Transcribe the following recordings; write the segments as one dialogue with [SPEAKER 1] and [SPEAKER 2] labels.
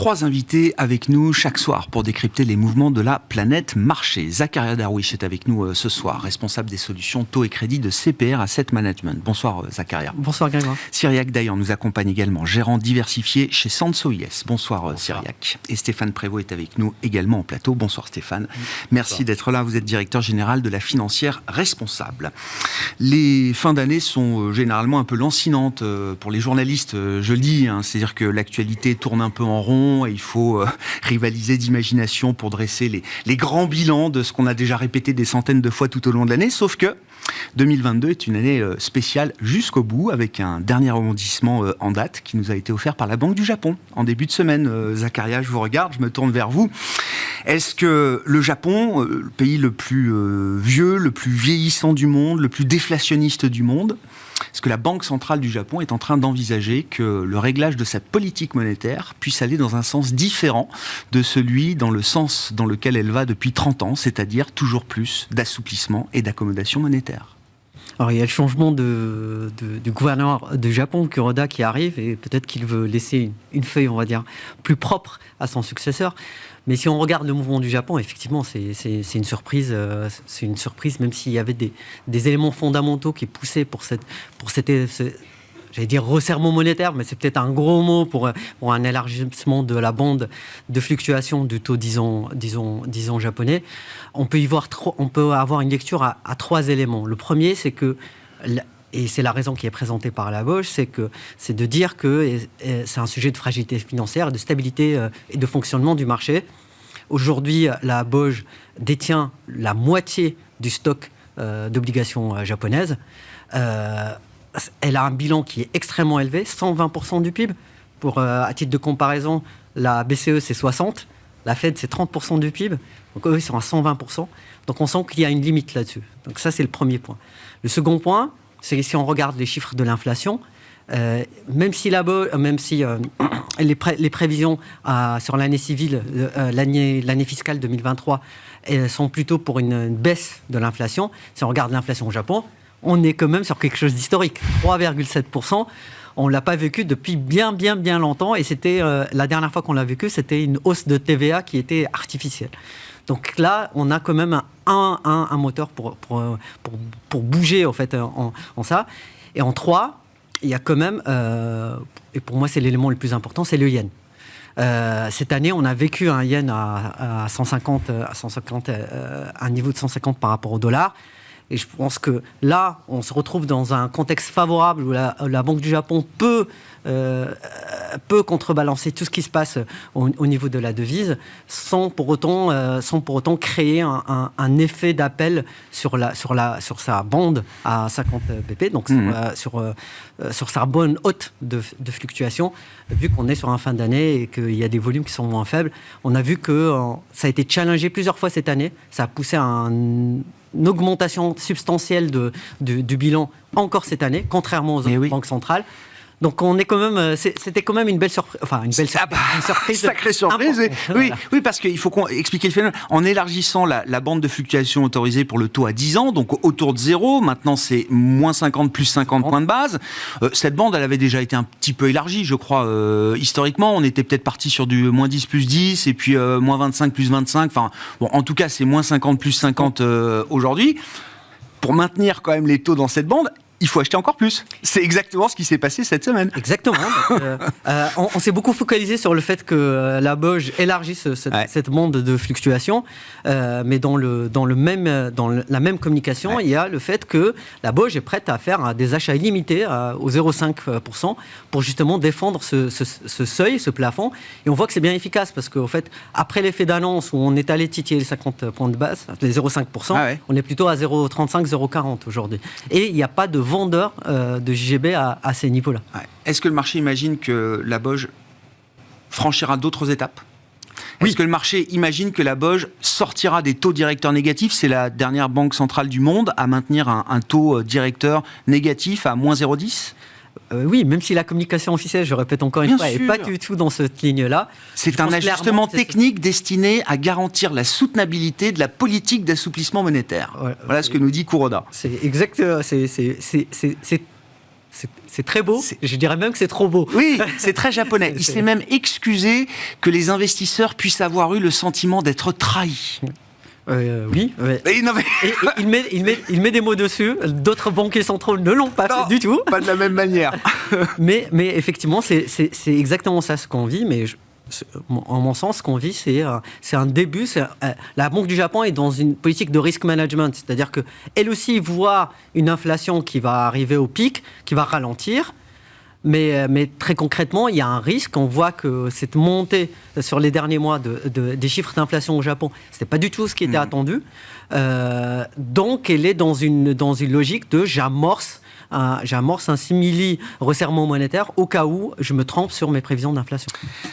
[SPEAKER 1] 3 invités avec nous chaque soir pour décrypter les mouvements de la planète marché. Zakaria Darwish est avec nous ce soir, responsable des solutions taux et crédit de CPR Asset Management. Bonsoir Zakaria.
[SPEAKER 2] Bonsoir Grégoire.
[SPEAKER 1] Cyriac Dayan nous accompagne également, gérant diversifié chez Sanso IS. Bonsoir Cyriac. Et Stéphane Prévost est avec nous également en plateau. Bonsoir Stéphane. Merci d'être là. Vous êtes directeur général de la financière responsable. Les fins d'année sont généralement un peu lancinantes pour les journalistes, je le dis. C'est-à-dire que l'actualité tourne un peu en rond et il faut rivaliser d'imagination pour dresser les grands bilans de ce qu'on a déjà répété des centaines de fois tout au long de l'année. Sauf que 2022 est une année spéciale jusqu'au bout, avec un dernier rebondissement en date qui nous a été offert par la Banque du Japon en début de semaine. Zakaria, je vous regarde, je me tourne vers vous. Est-ce que le Japon, le pays le plus vieux, le plus vieillissant du monde, le plus déflationniste du monde, est-ce que la Banque centrale du Japon est en train d'envisager que le réglage de sa politique monétaire puisse aller dans un sens différent de celui dans le sens dans lequel elle va depuis 30 ans, c'est-à-dire toujours plus d'assouplissement et d'accommodation monétaire?
[SPEAKER 2] Alors il y a le changement du gouverneur du Japon, Kuroda, qui arrive, et peut-être qu'il veut laisser une feuille, on va dire, plus propre à son successeur. Mais si on regarde le mouvement du Japon, effectivement, c'est une surprise. C'est une surprise, même s'il y avait des éléments fondamentaux qui poussaient pour j'allais dire resserrement monétaire, mais c'est peut-être un gros mot pour un élargissement de la bande de fluctuation du taux, disons japonais. On peut avoir une lecture à 3 éléments. Le premier, c'est que, et c'est la raison qui est présentée par la BOJ, c'est de dire que c'est un sujet de fragilité financière, de stabilité et de fonctionnement du marché. Aujourd'hui, la BOJ détient la moitié du stock d'obligations japonaises. Elle a un bilan qui est extrêmement élevé, 120% du PIB. À titre de comparaison, la BCE, c'est 60%, la Fed, c'est 30% du PIB. Donc eux, ils sont à 120%. Donc on sent qu'il y a une limite là-dessus. Donc ça, c'est le premier point. Le second point, c'est que si on regarde les chiffres de l'inflation, même si les prévisions sur l'année civile, l'année fiscale 2023, sont plutôt pour une baisse de l'inflation, si on regarde l'inflation au Japon, on est quand même sur quelque chose d'historique. 3,7%, on ne l'a pas vécu depuis bien longtemps. Et c'était, la dernière fois qu'on l'a vécu, c'était une hausse de TVA qui était artificielle. Donc là, on a quand même un moteur pour bouger en fait, en ça. Et en 3, il y a quand même, et pour moi c'est l'élément le plus important, c'est le yen. Cette année, on a vécu un yen à 150, un niveau de 150 par rapport au dollar. Et je pense que là, on se retrouve dans un contexte favorable où la Banque du Japon peut contrebalancer tout ce qui se passe au niveau de la devise sans pour autant créer un effet d'appel sur sa bande à 50 BP, donc sur sa bonne haute de fluctuation. Vu qu'on est sur un fin d'année et qu'il y a des volumes qui sont moins faibles, on a vu que ça a été challengé plusieurs fois cette année. Ça a poussé à une augmentation substantielle du bilan encore cette année, contrairement aux autres banques centrales. Donc on est quand même, c'était quand même une belle surprise, une surprise,
[SPEAKER 1] sacrée surprise. Oui, parce qu'il faut expliquer le phénomène. En élargissant la bande de fluctuation autorisée pour le taux à 10 ans, donc autour de 0, maintenant c'est moins 50 plus 50 points de base. Cette bande, elle avait déjà été un petit peu élargie, je crois. Historiquement, on était peut-être parti sur du moins 10 plus 10 et puis moins 25 plus 25. Enfin, bon, en tout cas, c'est moins 50 plus 50 aujourd'hui. Pour maintenir quand même les taux dans cette bande, il faut acheter encore plus. C'est exactement ce qui s'est passé cette semaine.
[SPEAKER 2] Exactement. On s'est beaucoup focalisé sur le fait que la BOJ élargisse cette bande de fluctuation, mais dans la même communication, il y a le fait que la BOJ est prête à faire des achats illimités au 0,5% pour justement défendre ce seuil, ce plafond. Et on voit que c'est bien efficace parce qu'en fait, après l'effet d'annonce où on est allé titiller les 50 points de base, les 0,5%, on est plutôt à 0,35, 0,40 aujourd'hui. Et il n'y a pas de vendeurs de JGB à ces niveaux-là.
[SPEAKER 1] Est-ce que le marché imagine que la BOJ franchira d'autres étapes ? Est-ce que le marché imagine que la BOJ sortira des taux directeurs négatifs ? C'est la dernière banque centrale du monde à maintenir un taux directeur négatif à moins 0,10 ?
[SPEAKER 2] Oui, même si la communication officielle, je répète encore une fois, n'est pas du tout dans cette ligne-là.
[SPEAKER 1] C'est un ajustement technique destiné à garantir la soutenabilité de la politique d'assouplissement monétaire. Voilà ce que nous dit Kuroda.
[SPEAKER 2] C'est exact. C'est c'est très beau. Je dirais même que c'est trop beau.
[SPEAKER 1] Oui, c'est très japonais. Il s'est même excusé que les investisseurs puissent avoir eu le sentiment d'être trahis.
[SPEAKER 2] Oui. Et il met des mots dessus. D'autres banquiers centraux ne l'ont pas fait du tout.
[SPEAKER 1] Pas de la même manière.
[SPEAKER 2] mais effectivement, c'est exactement ça ce qu'on vit. Mais en mon sens, ce qu'on vit, c'est un début. La Banque du Japon est dans une politique de risk management. C'est-à-dire qu'elle aussi voit une inflation qui va arriver au pic, qui va ralentir. Mais très concrètement, il y a un risque. On voit que cette montée sur les derniers mois des chiffres d'inflation au Japon, ce n'était pas du tout ce qui était attendu. Donc, elle est dans une logique de j'amorce un simili-resserrement monétaire au cas où je me trompe sur mes prévisions d'inflation.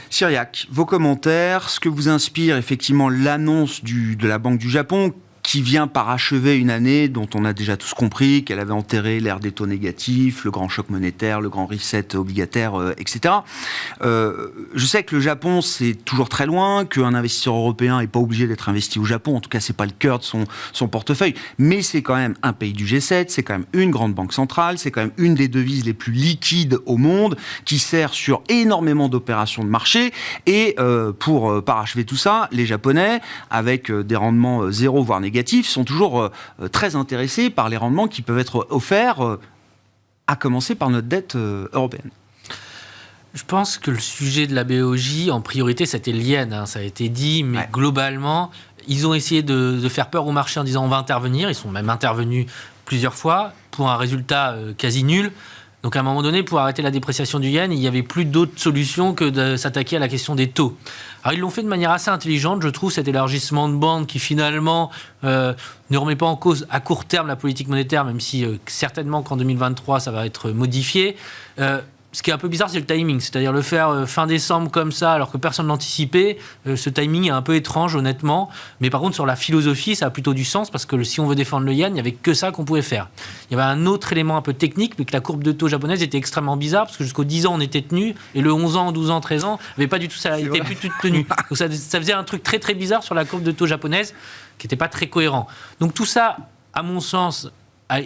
[SPEAKER 1] Cyriac, vos commentaires, ce que vous inspire effectivement l'annonce de la Banque du Japon, qui vient parachever une année dont on a déjà tous compris qu'elle avait enterré l'ère des taux négatifs, le grand choc monétaire, le grand reset obligataire, etc. Je sais que le Japon, c'est toujours très loin, qu'un investisseur européen n'est pas obligé d'être investi au Japon, en tout cas, c'est pas le cœur de son portefeuille, mais c'est quand même un pays du G7, c'est quand même une grande banque centrale, c'est quand même une des devises les plus liquides au monde, qui sert sur énormément d'opérations de marché, et pour parachever tout ça, les Japonais, avec des rendements zéro, voire négatifs, sont toujours très intéressés par les rendements qui peuvent être offerts, à commencer par notre dette européenne.
[SPEAKER 3] Je pense que le sujet de la BOJ, en priorité, c'était le yen, ça a été dit, mais globalement, ils ont essayé de faire peur au marché en disant on va intervenir. Ils sont même intervenus plusieurs fois pour un résultat quasi nul. Donc à un moment donné, pour arrêter la dépréciation du yen, il n'y avait plus d'autre solution que de s'attaquer à la question des taux. Alors ils l'ont fait de manière assez intelligente, je trouve, cet élargissement de bande qui finalement ne remet pas en cause à court terme la politique monétaire, même si certainement qu'en 2023 ça va être modifié. Ce qui est un peu bizarre, c'est le timing. C'est-à-dire le faire fin décembre comme ça, alors que personne ne l'anticipait. Ce timing est un peu étrange, honnêtement. Mais par contre, sur la philosophie, ça a plutôt du sens, parce que si on veut défendre le yen, il n'y avait que ça qu'on pouvait faire. Il y avait un autre élément un peu technique, mais que la courbe de taux japonaise était extrêmement bizarre, parce que jusqu'aux 10 ans, on était tenu, et le 11 ans, 12 ans, 13 ans, n'avait pas du tout ça, n'était plus tout tenu. Donc ça faisait un truc très très bizarre sur la courbe de taux japonaise, qui n'était pas très cohérent. Donc tout ça, à mon sens,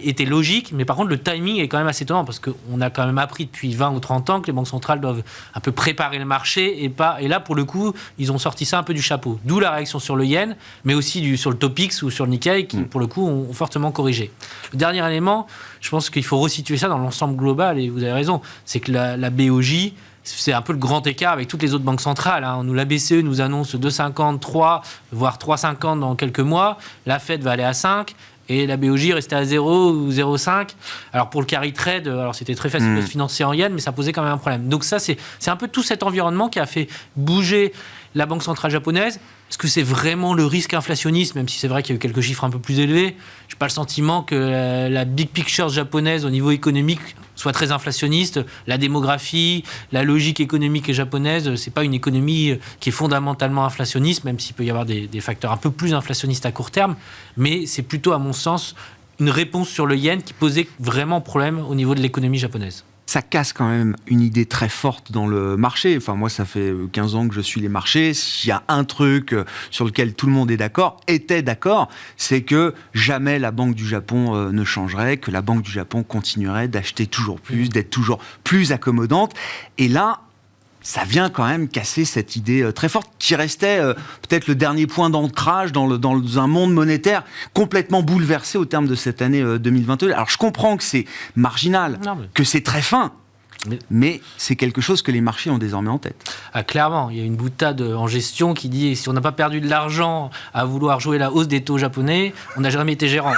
[SPEAKER 3] était logique, mais par contre le timing est quand même assez étonnant, parce qu'on a quand même appris depuis 20 ou 30 ans que les banques centrales doivent un peu préparer le marché, et là pour le coup ils ont sorti ça un peu du chapeau, d'où la réaction sur le yen, mais aussi sur le Topix ou sur le Nikkei qui pour le coup ont fortement corrigé. Le dernier élément, je pense qu'il faut resituer ça dans l'ensemble global, et vous avez raison, c'est que la BOJ, c'est un peu le grand écart avec toutes les autres banques centrales. Nous, la BCE nous annonce 2,50, 3, voire 3,50 dans quelques mois. La Fed va aller à 5. Et la BOJ restait à 0 ou 0,5. Alors pour le carry trade, alors c'était très facile de se financer en yen, mais ça posait quand même un problème. Donc ça, c'est un peu tout cet environnement qui a fait bouger la Banque centrale japonaise. Est-ce que c'est vraiment le risque inflationniste, même si c'est vrai qu'il y a eu quelques chiffres un peu plus élevés? Je n'ai pas le sentiment que la big picture japonaise au niveau économique soit très inflationniste. La démographie, la logique économique japonaise, c'est pas une économie qui est fondamentalement inflationniste, même s'il peut y avoir des facteurs un peu plus inflationnistes à court terme. Mais c'est plutôt, à mon sens, une réponse sur le yen qui posait vraiment problème au niveau de l'économie japonaise.
[SPEAKER 1] Ça casse quand même une idée très forte dans le marché. Enfin, moi, ça fait 15 ans que je suis les marchés. S'il y a un truc sur lequel tout le monde était d'accord, c'est que jamais la Banque du Japon ne changerait, que la Banque du Japon continuerait d'acheter toujours plus, d'être toujours plus accommodante. Et là, ça vient quand même casser cette idée très forte qui restait peut-être le dernier point d'ancrage dans un monde monétaire complètement bouleversé au terme de cette année 2022. Alors je comprends que c'est marginal, que c'est très fin, mais c'est quelque chose que les marchés ont désormais en tête.
[SPEAKER 3] Ah, clairement, il y a une boutade en gestion qui dit si on n'a pas perdu de l'argent à vouloir jouer la hausse des taux japonais, on n'a jamais été gérant.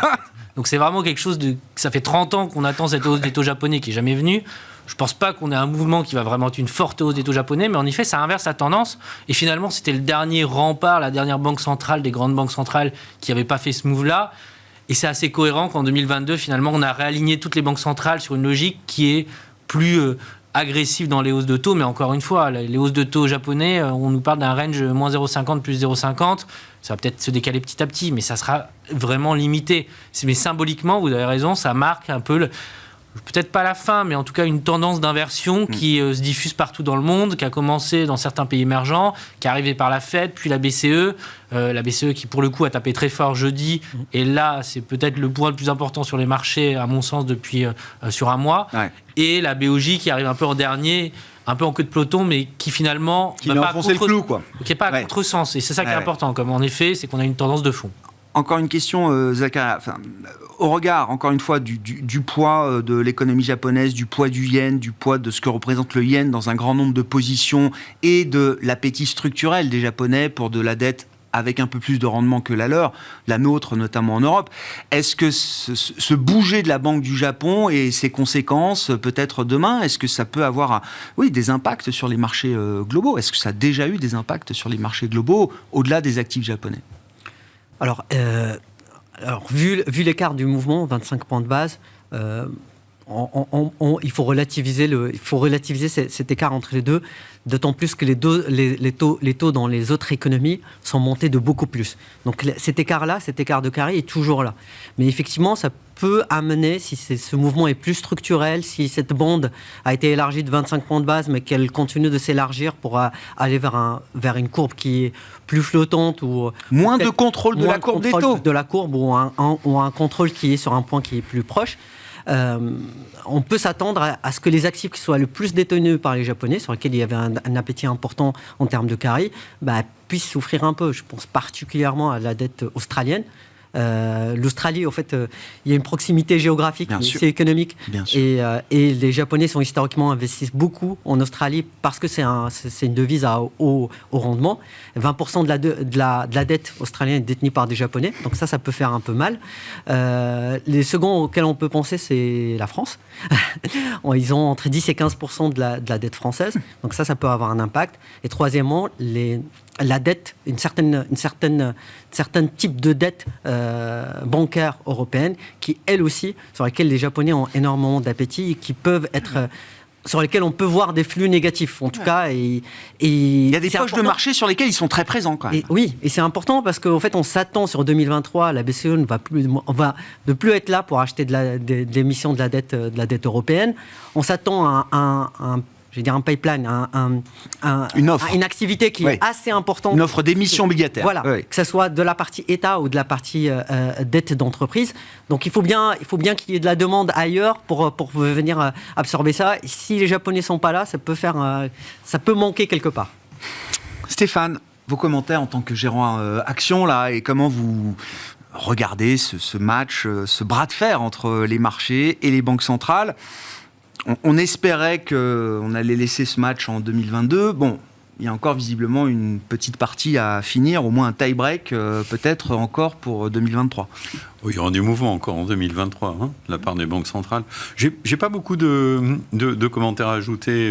[SPEAKER 3] Donc c'est vraiment quelque chose ça fait 30 ans qu'on attend cette hausse des taux japonais qui n'est jamais venue. Je ne pense pas qu'on ait un mouvement qui va vraiment être une forte hausse des taux japonais, mais en effet, ça inverse la tendance. Et finalement, c'était le dernier rempart, la dernière banque centrale, des grandes banques centrales qui n'avaient pas fait ce move-là. Et c'est assez cohérent qu'en 2022, finalement, on a réaligné toutes les banques centrales sur une logique qui est plus agressive dans les hausses de taux. Mais encore une fois, les hausses de taux japonais, on nous parle d'un range moins 0,50 plus 0,50. Ça va peut-être se décaler petit à petit, mais ça sera vraiment limité. Mais symboliquement, vous avez raison, ça marque un peu peut-être pas la fin, mais en tout cas une tendance d'inversion qui se diffuse partout dans le monde, qui a commencé dans certains pays émergents, qui est arrivée par la Fed, puis la BCE. La BCE qui, pour le coup, a tapé très fort jeudi. Et là, c'est peut-être le point le plus important sur les marchés, à mon sens, depuis sur un mois. Ouais. Et la BOJ qui arrive un peu en dernier, un peu en queue de peloton, mais qui finalement...
[SPEAKER 1] Qui n'a pas enfoncé le clou, quoi.
[SPEAKER 3] Qui n'est pas à contresens. Et c'est ça qui est important. Comme en effet, c'est qu'on a une tendance de fond.
[SPEAKER 1] Encore une question, Zakaria. Au regard, encore une fois, du poids de l'économie japonaise, du poids du yen, du poids de ce que représente le yen dans un grand nombre de positions et de l'appétit structurel des Japonais pour de la dette avec un peu plus de rendement que la leur, la nôtre notamment en Europe, est-ce que ce bouger de la Banque du Japon et ses conséquences, peut-être demain, est-ce que ça peut avoir des impacts sur les marchés globaux ? Est-ce que ça a déjà eu des impacts sur les marchés globaux au-delà des actifs japonais ?
[SPEAKER 2] Alors, vu l'écart du mouvement, 25 points de base, il faut relativiser cet écart entre les deux, d'autant plus que les taux dans les autres économies sont montés de beaucoup plus. Donc cet écart de carré est toujours là. Mais effectivement, ça peut amener, si ce mouvement est plus structurel, si cette bande a été élargie de 25 points de base, mais qu'elle continue de s'élargir pour aller vers une courbe qui est plus flottante ou
[SPEAKER 1] moins de contrôle de la courbe des taux,
[SPEAKER 2] de la courbe ou un contrôle qui est sur un point qui est plus proche. On peut s'attendre à ce que les actifs qui soient le plus détenus par les Japonais, sur lesquels il y avait un appétit important en termes de carry, puissent souffrir un peu. Je pense particulièrement à la dette australienne. L'Australie, en fait, il y a une proximité géographique, c'est économique. Et les Japonais sont historiquement investissent beaucoup en Australie parce que c'est une devise à haut rendement. 20% de la dette australienne est détenue par des Japonais, donc ça peut faire un peu mal. Les seconds auxquels on peut penser, c'est la France. Ils ont entre 10 et 15% de la dette française, donc ça peut avoir un impact. Et troisièmement, la dette, un certain type de dette bancaire européenne qui, elle aussi, sur laquelle les Japonais ont énormément d'appétit et qui peuvent être... sur lesquels on peut voir des flux négatifs, en tout cas. Et
[SPEAKER 1] il y a des poches de marché sur lesquelles ils sont très présents, quand même.
[SPEAKER 2] Et c'est important parce qu'en fait, on s'attend sur 2023, la BCE ne va plus être là pour acheter de l'émission de la dette européenne. On s'attend à un pipeline, une offre, une activité qui est assez importante.
[SPEAKER 1] Une offre d'émission obligataire.
[SPEAKER 2] Voilà, que ce soit de la partie État ou de la partie dette d'entreprise. Donc il faut bien qu'il y ait de la demande ailleurs pour venir absorber ça. Si les Japonais ne sont pas là, ça peut manquer quelque part.
[SPEAKER 1] Stéphane, vos commentaires en tant que gérant action là, et comment vous regardez ce match, ce bras de fer entre les marchés et les banques centrales ? On espérait qu'on allait laisser ce match en 2022. Bon, il y a encore visiblement une petite partie à finir, au moins un tie-break peut-être encore pour 2023.
[SPEAKER 4] Oui, il y aura du mouvement encore en 2023 de la part des banques centrales. J'ai pas beaucoup de commentaires à ajouter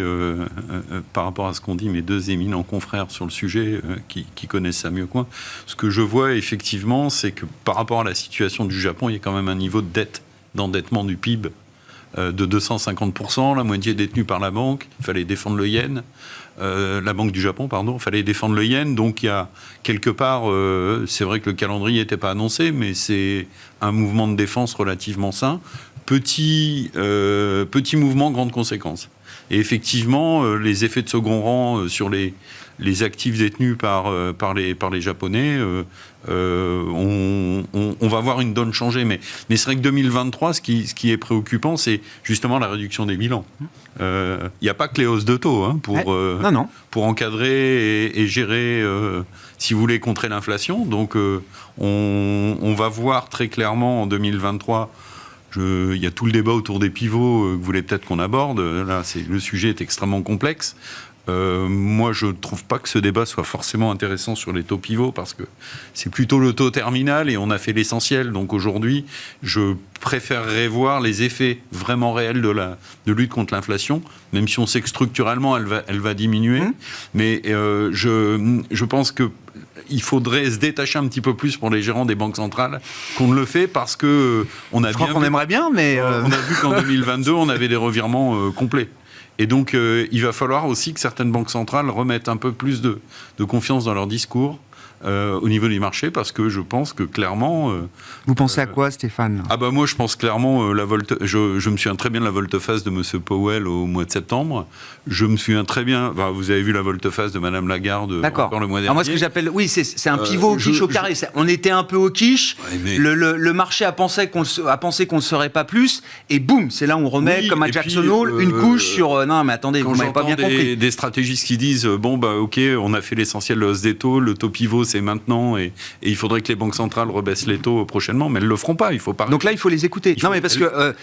[SPEAKER 4] par rapport à ce qu'ont dit mes deux éminents confrères sur le sujet qui connaissent ça mieux que moi. Ce que je vois effectivement, c'est que par rapport à la situation du Japon, il y a quand même un niveau de dette, d'endettement du PIB de 250%, la moitié détenue par la banque, il fallait défendre le yen, la Banque du Japon, pardon, il fallait défendre le yen, donc il y a quelque part, c'est vrai que le calendrier n'était pas annoncé, mais c'est un mouvement de défense relativement sain, petit mouvement, grande conséquence. Et effectivement, les effets de second rang sur les actifs détenus par les Japonais, on va voir une donne changer. Mais c'est vrai que 2023, ce qui est préoccupant, c'est justement la réduction des bilans. Il n'y a pas que les hausses de taux pour encadrer et gérer, si vous voulez, contrer l'inflation. Donc on va voir très clairement en 2023... Il y a tout le débat autour des pivots que vous voulez peut-être qu'on aborde. Là, le sujet est extrêmement complexe. Moi, je ne trouve pas que ce débat soit forcément intéressant sur les taux pivots parce que c'est plutôt le taux terminal et on a fait l'essentiel. Donc aujourd'hui, je préférerais voir les effets vraiment réels de lutte contre l'inflation, même si on sait que structurellement, elle va diminuer. Mais je pense que il faudrait se détacher un petit peu plus pour les gérants des banques centrales qu'on ne le fait parce que on a
[SPEAKER 1] aimerait bien, mais
[SPEAKER 4] on a vu qu'en 2022 on avait des revirements complets. Et donc il va falloir aussi que certaines banques centrales remettent un peu plus de confiance dans leur discours, au niveau du marché, parce que je pense que clairement...
[SPEAKER 1] Vous pensez à quoi, Stéphane ?
[SPEAKER 4] Moi, je pense clairement, je me souviens très bien de la volte-face de M. Powell au mois de septembre. Je me souviens très bien, vous avez vu la volte-face de Mme Lagarde encore le mois dernier.
[SPEAKER 1] Moi, ce que j'appelle, c'est un pivot quiche au carré. On était un peu au quiche, le marché a pensé qu'on ne le serait pas plus, et boum, c'est là où on remet, comme à Jackson Hole, une couche sur... Non, mais attendez, vous m'avez pas bien compris.
[SPEAKER 4] Des stratégistes qui disent, ok, on a fait l'essentiel de la hausse des taux, le taux pivot, c'est maintenant, et il faudrait que les banques centrales rebaissent les taux prochainement, mais elles ne le feront pas, il faut pas...
[SPEAKER 1] Donc là, il faut les écouter. Non, mais parce que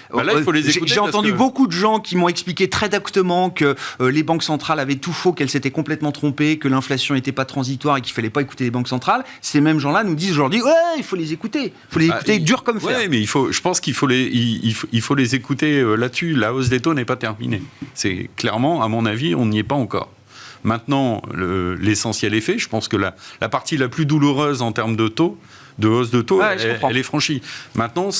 [SPEAKER 1] j'ai entendu beaucoup de gens qui m'ont expliqué très exactement que les banques centrales avaient tout faux, qu'elles s'étaient complètement trompées, que l'inflation n'était pas transitoire et qu'il fallait pas écouter les banques centrales. Ces mêmes gens-là nous disent aujourd'hui, il faut les écouter. Il faut les écouter dur comme fer.
[SPEAKER 4] Oui, mais je pense qu'il faut les écouter là-dessus. La hausse des taux n'est pas terminée. C'est clairement, à mon avis, on n'y est pas encore. Maintenant, l'essentiel est fait. Je pense que la partie la plus douloureuse en termes de taux, de hausse de taux, elle est franchie. Maintenant,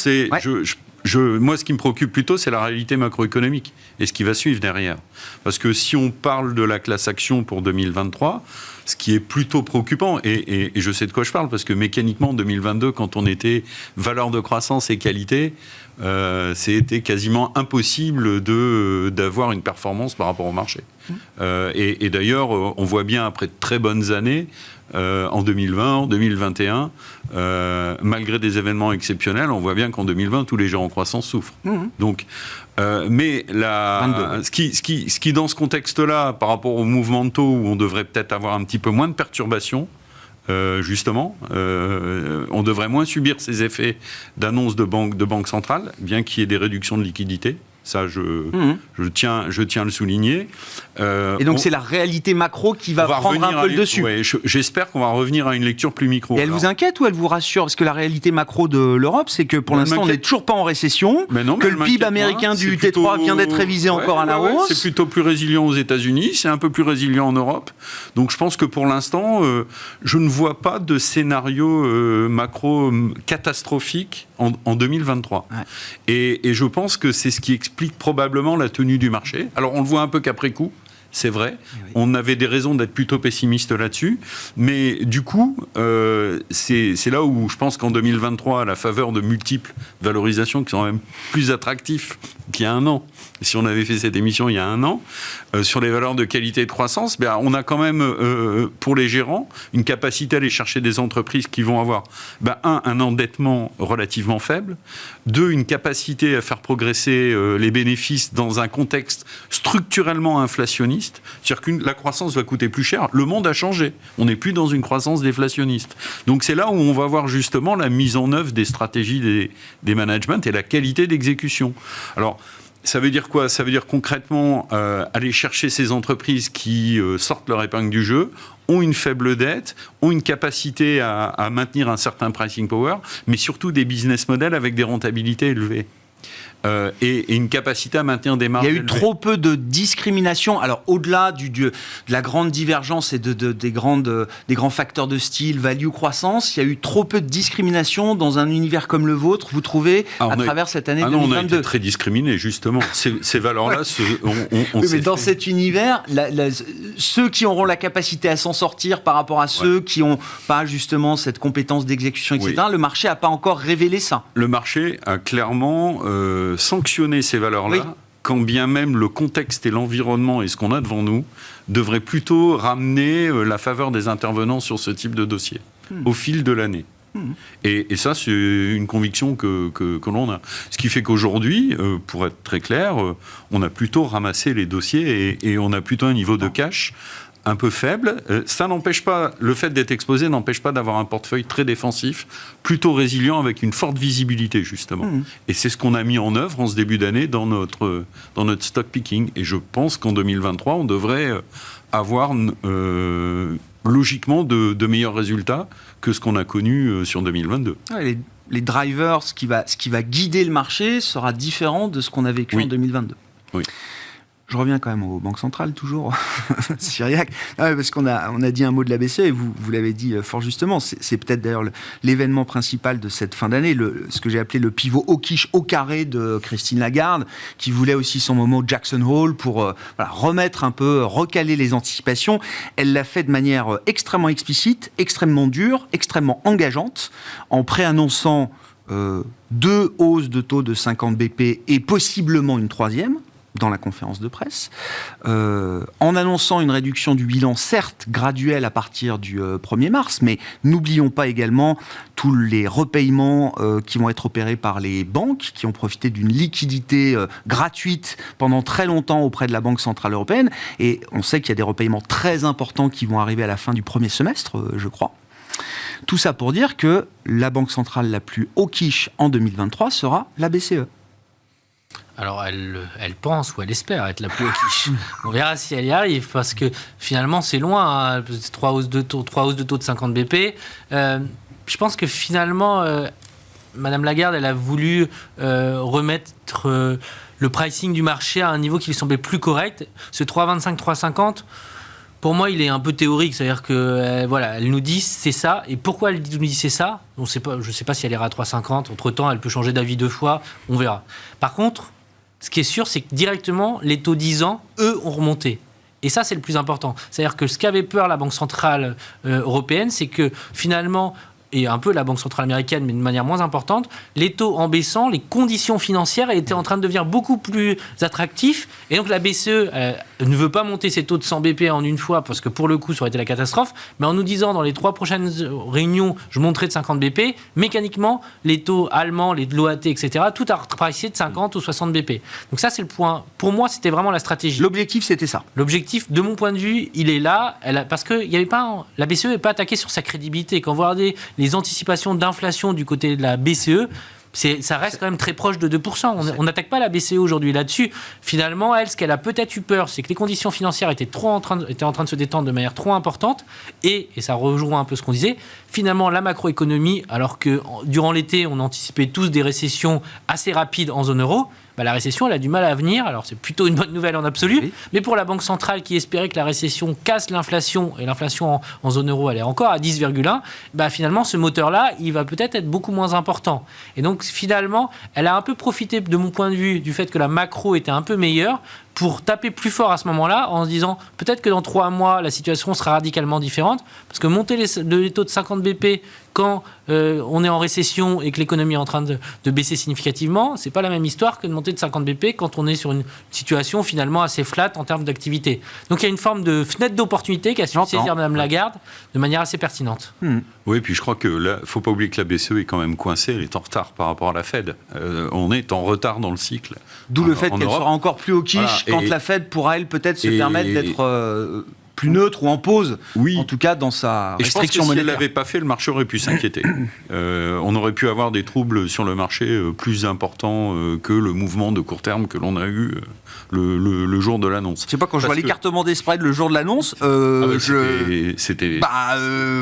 [SPEAKER 4] moi, ce qui me préoccupe plutôt, c'est la réalité macroéconomique et ce qui va suivre derrière. Parce que si on parle de la classe action pour 2023, ce qui est plutôt préoccupant, et je sais de quoi je parle, parce que mécaniquement, en 2022, quand on était valeur de croissance et qualité, c'était quasiment impossible d'avoir une performance par rapport au marché. Et d'ailleurs, on voit bien, après de très bonnes années, en 2020, en 2021, malgré des événements exceptionnels, on voit bien qu'en 2020, tous les gens en croissance souffrent. Donc, mais ce qui, dans ce contexte-là, par rapport au mouvement de taux, où on devrait peut-être avoir un petit peu moins de perturbations, justement, on devrait moins subir ces effets d'annonces de banques centrales, bien qu'il y ait des réductions de liquidités. Ça, je tiens à le souligner.
[SPEAKER 1] Et donc, c'est la réalité macro qui va prendre un peu le dessus.
[SPEAKER 4] Ouais, j'espère qu'on va revenir à une lecture plus micro.
[SPEAKER 1] Et elle vous inquiète ou elle vous rassure ? Parce que la réalité macro de l'Europe, c'est que pour l'instant, on n'est toujours pas en récession, que le PIB américain du T3 vient d'être révisé encore à la hausse.
[SPEAKER 4] C'est plutôt plus résilient aux États-Unis, c'est un peu plus résilient en Europe. Donc, je pense que pour l'instant, je ne vois pas de scénario macro catastrophique en 2023. Ouais. Et je pense que c'est ce qui explique probablement la tenue du marché. Alors, on le voit un peu qu'après coup, c'est vrai. Oui. On avait des raisons d'être plutôt pessimiste là-dessus. Mais du coup, c'est là où je pense qu'en 2023, à la faveur de multiples valorisations qui sont même plus attractifs qu'il y a un an, si on avait fait cette émission il y a un an, sur les valeurs de qualité et de croissance, on a quand même, pour les gérants, une capacité à aller chercher des entreprises qui vont avoir, un endettement relativement faible, deux, une capacité à faire progresser les bénéfices dans un contexte structurellement inflationniste. C'est-à-dire que la croissance va coûter plus cher. Le monde a changé. On n'est plus dans une croissance déflationniste. Donc c'est là où on va voir justement la mise en œuvre des stratégies des managements et la qualité d'exécution. Alors, ça veut dire quoi ? Ça veut dire concrètement aller chercher ces entreprises qui sortent leur épingle du jeu, ont une faible dette, ont une capacité à maintenir un certain pricing power, mais surtout des business models avec des rentabilités élevées. Et une capacité à maintenir des marges.
[SPEAKER 1] Il y a eu trop peu de discrimination. Alors, au-delà de la grande divergence et des grands facteurs de style, value, croissance, il y a eu trop peu de discrimination dans un univers comme le vôtre, vous trouvez, travers cette année 2022.
[SPEAKER 4] On a été très discriminés, justement. Ces valeurs-là,
[SPEAKER 1] mais dans cet univers, ceux qui auront la capacité à s'en sortir par rapport à ceux qui n'ont pas, justement, cette compétence d'exécution, etc., le marché n'a pas encore révélé ça.
[SPEAKER 4] Le marché a clairement sanctionner ces valeurs-là, quand bien même le contexte et l'environnement et ce qu'on a devant nous devraient plutôt ramener la faveur des intervenants sur ce type de dossier au fil de l'année. Et ça, c'est une conviction que l'on a. Ce qui fait qu'aujourd'hui, pour être très clair, on a plutôt ramassé les dossiers et on a plutôt un niveau de cash un peu faible. Ça n'empêche pas, le fait d'être exposé n'empêche pas d'avoir un portefeuille très défensif, plutôt résilient, avec une forte visibilité, justement. Et c'est ce qu'on a mis en œuvre en ce début d'année dans notre stock picking. Et je pense qu'en 2023, on devrait avoir logiquement de meilleurs résultats que ce qu'on a connu sur 2022.
[SPEAKER 1] Les drivers, ce qui va guider le marché sera différent de ce qu'on a vécu en 2022.
[SPEAKER 4] Oui.
[SPEAKER 1] Je reviens quand même aux banques centrales, toujours, Cyriac, parce qu'on a dit un mot de la BCE, et vous l'avez dit fort justement, c'est peut-être d'ailleurs l'événement principal de cette fin d'année, ce que j'ai appelé le pivot hawkish au carré de Christine Lagarde, qui voulait aussi son moment Jackson Hole pour remettre un peu, recaler les anticipations. Elle l'a fait de manière extrêmement explicite, extrêmement dure, extrêmement engageante, en préannonçant 2 hausses de taux de 50 BP et possiblement une 3e, dans la conférence de presse, en annonçant une réduction du bilan, certes graduelle à partir du 1er mars, mais n'oublions pas également tous les repaiements qui vont être opérés par les banques, qui ont profité d'une liquidité gratuite pendant très longtemps auprès de la Banque Centrale Européenne, et on sait qu'il y a des repaiements très importants qui vont arriver à la fin du premier semestre, je crois. Tout ça pour dire que la Banque Centrale la plus hawkish en 2023 sera la BCE.
[SPEAKER 3] Alors, elle pense ou elle espère être la plus hawkish. On verra si elle y arrive, parce que finalement, c'est loin. Hein, 3 hausses de taux de 50 BP. Je pense que finalement, Madame Lagarde, elle a voulu remettre le pricing du marché à un niveau qui lui semblait plus correct. Ce 3,25, 3,50... Pour moi, il est un peu théorique, c'est-à-dire que elle nous dit c'est ça. Et pourquoi elle nous dit c'est ça ? Je ne sais pas si elle ira à 3,50. Entre-temps, elle peut changer d'avis 2 fois. On verra. Par contre, ce qui est sûr, c'est que directement, les taux 10 ans, eux, ont remonté. Et ça, c'est le plus important. C'est-à-dire que ce qu'avait peur la Banque Centrale Européenne, c'est que finalement, et un peu la Banque Centrale Américaine, mais de manière moins importante, les taux en baissant, les conditions financières étaient en train de devenir beaucoup plus attractifs. Et donc la BCE ne veut pas monter ses taux de 100 BP en une fois, parce que pour le coup, ça aurait été la catastrophe. Mais en nous disant, dans les 3 prochaines réunions, je monterai de 50 BP, mécaniquement, les taux allemands, les l'OAT, etc., tout a repricé de 50 ou 60 BP. Donc ça, c'est le point. Pour moi, c'était vraiment la stratégie.
[SPEAKER 1] L'objectif, c'était ça.
[SPEAKER 3] L'objectif, de mon point de vue, il est là. Parce que la BCE n'est pas attaquée sur sa crédibilité. Quand vous regardez les anticipations d'inflation du côté de la BCE, ça reste quand même très proche de 2%. On n'attaque pas la BCE aujourd'hui là-dessus. Finalement, elle, ce qu'elle a peut-être eu peur, c'est que les conditions financières étaient en train de se détendre de manière trop importante. Et ça rejoint un peu ce qu'on disait, finalement, la macroéconomie, alors que durant l'été, on anticipait tous des récessions assez rapides en zone euro, la récession, elle a du mal à venir. Alors, c'est plutôt une bonne nouvelle en absolu. Oui. Mais pour la Banque centrale qui espérait que la récession casse l'inflation, et l'inflation en zone euro, elle est encore à 10,1, finalement, ce moteur-là, il va peut-être être beaucoup moins important. Et donc, finalement, elle a un peu profité, de mon point de vue, du fait que la macro était un peu meilleure, pour taper plus fort à ce moment-là, en se disant peut-être que dans 3 mois, la situation sera radicalement différente, parce que monter les taux de 50 BP quand on est en récession et que l'économie est en train de baisser significativement, c'est pas la même histoire que de monter de 50 BP quand on est sur une situation finalement assez flat en termes d'activité. Donc il y a une forme de fenêtre d'opportunité qu'a su saisir Mme Lagarde de manière assez pertinente.
[SPEAKER 4] Oui, puis je crois que là, faut pas oublier que la BCE est quand même coincée, elle est en retard par rapport à la Fed. On est en retard dans le cycle.
[SPEAKER 1] D'où le fait qu'elle sera encore plus hawkish quand la Fed pourra, elle, peut-être se permettre d'être plus neutre ou en pause, en tout cas dans sa restriction monétaire.
[SPEAKER 4] Si elle ne l'avait pas fait, le marché aurait pu s'inquiéter. On aurait pu avoir des troubles sur le marché plus importants que le mouvement de court terme que l'on a eu le jour de l'annonce.
[SPEAKER 1] Je sais pas, quand je vois l'écartement des spreads le jour de l'annonce,
[SPEAKER 4] c'était...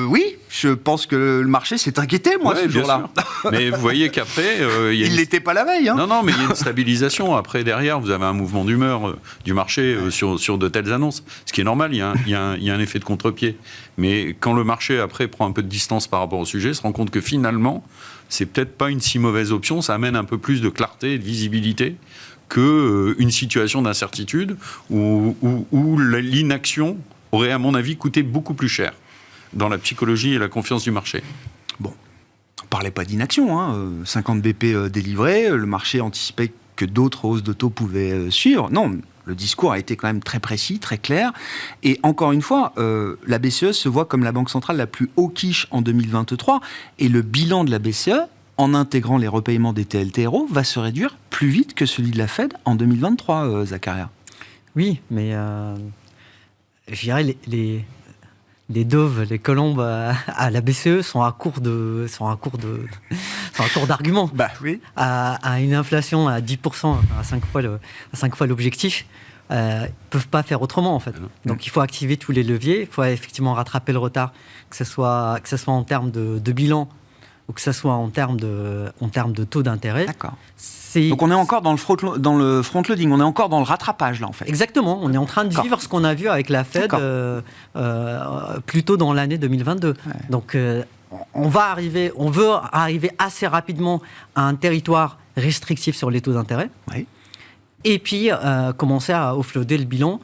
[SPEAKER 1] oui, je pense que le marché s'est inquiété, moi, ce jour-là.
[SPEAKER 4] Mais vous voyez qu'après...
[SPEAKER 1] il l'était pas la veille. Hein.
[SPEAKER 4] Non, mais il y a une stabilisation. Après, derrière, vous avez un mouvement d'humeur du marché sur de telles annonces. Ce qui est normal, il y a un effet de contre-pied. Mais quand le marché, après, prend un peu de distance par rapport au sujet, se rend compte que finalement, c'est peut-être pas une si mauvaise option. Ça amène un peu plus de clarté et de visibilité qu'une situation d'incertitude où l'inaction aurait, à mon avis, coûté beaucoup plus cher dans la psychologie et la confiance du marché.
[SPEAKER 1] Bon, on ne parlait pas d'inaction. 50 BP délivrés, le marché anticipait que d'autres hausses de taux pouvaient suivre. Non, le discours a été quand même très précis, très clair. Et encore une fois, la BCE se voit comme la banque centrale la plus hawkish en 2023. Et le bilan de la BCE, en intégrant les repaiements des TLTRO, va se réduire plus vite que celui de la Fed en 2023, Zaccaria.
[SPEAKER 2] Oui, mais je dirais les doves, les colombes à la BCE sont à court d'arguments.
[SPEAKER 1] Bah oui.
[SPEAKER 2] À une inflation à 10%, à 5 fois l'objectif, ils peuvent pas faire autrement en fait. Donc il faut activer tous les leviers, il faut effectivement rattraper le retard, que ce soit en termes de bilan, ou que ce soit en termes de taux d'intérêt.
[SPEAKER 1] D'accord. Donc on est encore dans le front-loading, on est encore dans le rattrapage là en fait.
[SPEAKER 2] Exactement, on est en train de vivre ce qu'on a vu avec la Fed plus tôt dans l'année 2022. Ouais. Donc on veut arriver assez rapidement à un territoire restrictif sur les taux d'intérêt. Oui. Et puis commencer à offloader le bilan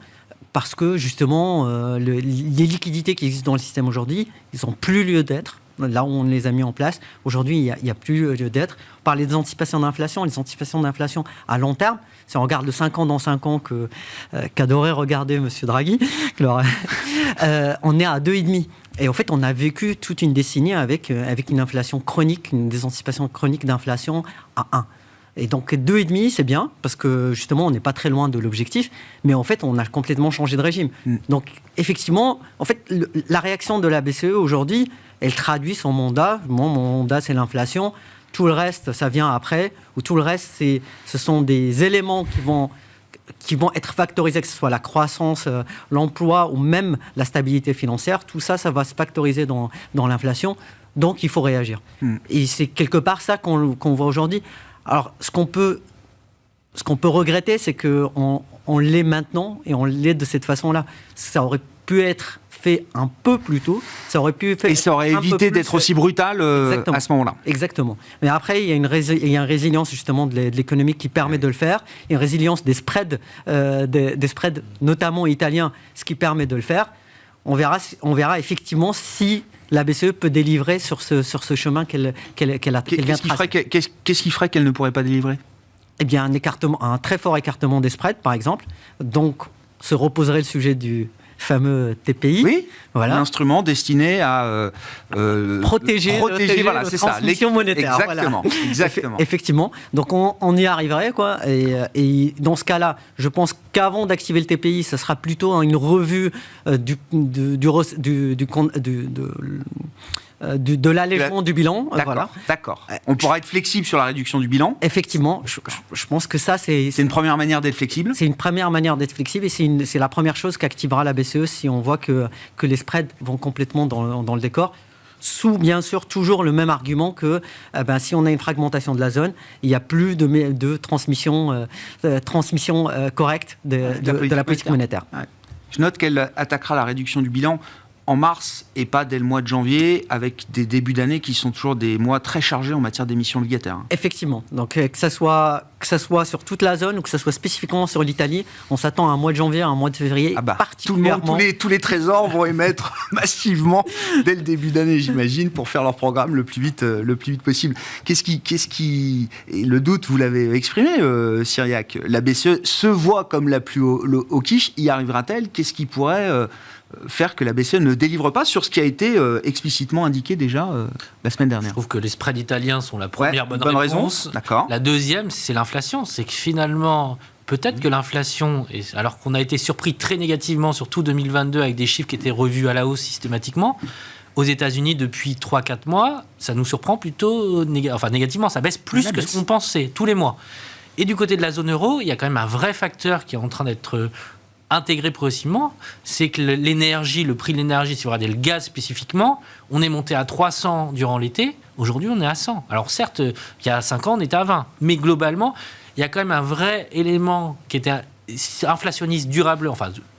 [SPEAKER 2] parce que justement les liquidités qui existent dans le système aujourd'hui, ils n'ont plus lieu d'être. Là où on les a mis en place, aujourd'hui, il n'y a plus lieu d'être. On parlait des anticipations d'inflation. Les anticipations d'inflation à long terme, si on regarde le 5 ans dans 5 ans qu'adorait regarder M. Draghi, on est à 2,5. Et en fait, on a vécu toute une décennie avec une inflation chronique, des anticipations chroniques d'inflation à 1. Et donc 2,5, c'est bien, parce que justement, on n'est pas très loin de l'objectif, mais en fait, on a complètement changé de régime. Donc effectivement, en fait, la réaction de la BCE aujourd'hui, elle traduit son mandat. Mon mandat, c'est l'inflation. Tout le reste, ça vient après. Ou tout le reste, ce sont des éléments qui vont être factorisés, que ce soit la croissance, l'emploi ou même la stabilité financière. Tout ça, ça va se factoriser dans l'inflation. Donc, il faut réagir. Et c'est quelque part ça qu'on voit aujourd'hui. Alors, ce qu'on peut regretter, c'est qu'on l'est maintenant et on l'est de cette façon-là. Ça aurait pu être fait un peu plus tôt, ça aurait pu faire.
[SPEAKER 1] Et ça aurait évité d'être aussi brutal à ce moment-là.
[SPEAKER 2] Exactement. Mais après, il y a une résilience justement de l'économie qui permet de le faire. Il y a une résilience des spreads, des spreads notamment italiens, ce qui permet de le faire. On verra effectivement si la BCE peut délivrer sur ce chemin qu'elle vient tracer.
[SPEAKER 1] Qu'est-ce qui ferait qu'elle ne pourrait pas délivrer ?
[SPEAKER 2] Eh bien, un très fort écartement des spreads, par exemple. Donc, se reposerait le sujet du fameux TPI.
[SPEAKER 1] Oui, voilà. Un instrument destiné à
[SPEAKER 2] protéger voilà,
[SPEAKER 1] la
[SPEAKER 2] transmission monétaire.
[SPEAKER 1] Exactement, voilà. Exactement.
[SPEAKER 2] Effectivement. Donc on y arriverait, quoi. Et dans ce cas-là, je pense qu'avant d'activer le TPI, ce sera plutôt une revue de l'allègement du bilan.
[SPEAKER 1] D'accord. On pourra être flexible sur la réduction du bilan.
[SPEAKER 2] Effectivement, je pense que ça, c'est
[SPEAKER 1] une première manière d'être flexible.
[SPEAKER 2] C'est une première manière d'être flexible et c'est la première chose qu'activera la BCE si on voit que les spreads vont complètement dans le décor. Sous, bien sûr, toujours le même argument que si on a une fragmentation de la zone, il n'y a plus de transmission correcte de la politique monétaire.
[SPEAKER 1] Ouais. Je note qu'elle attaquera la réduction du bilan en mars et pas dès le mois de janvier, avec des débuts d'année qui sont toujours des mois très chargés en matière d'émissions obligataires.
[SPEAKER 2] Effectivement. Donc que ça soit sur toute la zone ou que ça soit spécifiquement sur l'Italie, on s'attend à un mois de janvier, à un mois de février particulièrement.
[SPEAKER 1] Tous les trésors vont émettre massivement dès le début d'année, j'imagine, pour faire leur programme le plus vite possible. Qu'est-ce qui et le doute, vous l'avez exprimé, Cyriac, la BCE se voit comme la plus au quiche, y arrivera-t-elle ? Qu'est-ce qui pourrait faire que la BCE ne délivre pas sur ce qui a été explicitement indiqué déjà la semaine dernière.
[SPEAKER 3] Je trouve que les spreads italiens sont la première bonne réponse.
[SPEAKER 1] D'accord.
[SPEAKER 3] La deuxième, c'est l'inflation. C'est que finalement, peut-être que l'inflation, alors qu'on a été surpris très négativement, surtout 2022, avec des chiffres qui étaient revus à la hausse systématiquement, aux États-Unis depuis 3-4 mois, ça nous surprend plutôt négativement. Ça baisse plus que ce qu'on pensait tous les mois. Et du côté de la zone euro, il y a quand même un vrai facteur qui est en train d'être intégré progressivement, c'est que l'énergie, le prix de l'énergie, si vous regardez le gaz spécifiquement, on est monté à 300 durant l'été, aujourd'hui on est à 100. Alors certes, il y a 5 ans on était à 20, mais globalement, il y a quand même un vrai élément qui était inflationniste durable,